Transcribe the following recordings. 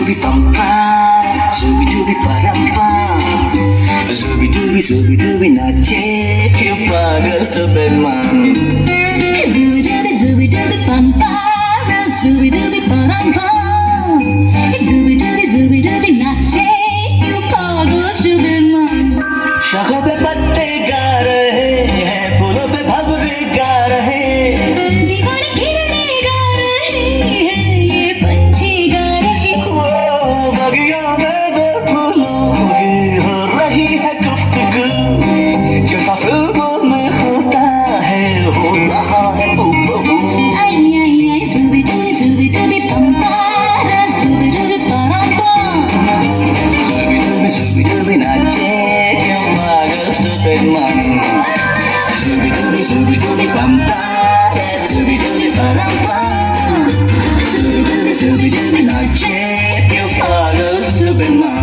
dooby pampa, zooby dooby parampa, zooby dooby nache, क्यों पागल stupid man. Zooby dooby pampa, zooby dooby parampa, zooby dooby nache, you pago stupid man. शाखों पे पत्ते गा रहे हैं, फूलों पे भंवरे गा रहे हैं, दीवाने किरणें गा रहे हैं, ये पंछी गा रहे हैं. वो बगियों में दो फूलों की हो रही है गुफ्तगू, जैसा फिल्मों में होता है हो रहा है हूबहू. Ay ay, zooby dooby pampa, zooby dooby parampa. Zooby dooby nache, क्यों पागल stupid man. Zooby dooby pampa, zooby dooby parampa. Zooby dooby nache, क्यों पागल stupid man.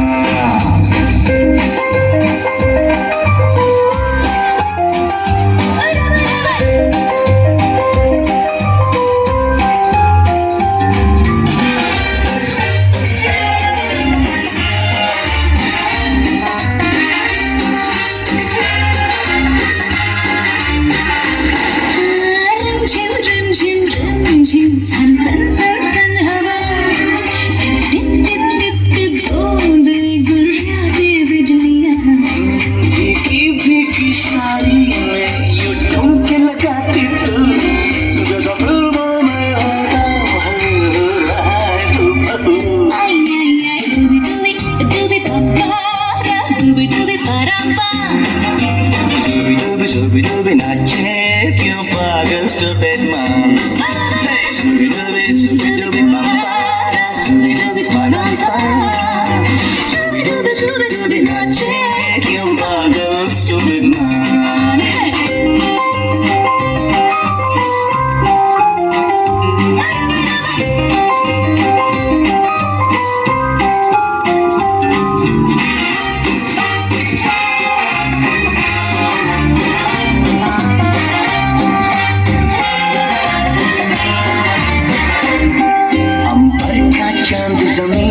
Rim झिम सन सन हवा, टिप टिप टिप टिप बूंदे गुर्राते बिजलियां. भीगी साड़ी में यूं ठुमके लगाती तू, जैसा फिल्मों में होता हो रहा है हूबहू. Ay ay, zooby dooby pampa, zooby dooby parampa. Zooby dooby nache, क्यों पागल stupid man. Zooby dooby pampa, zooby dooby parampa. Zooby dooby nache, क्यों पागल stupid man. अंबर का चांद जमीन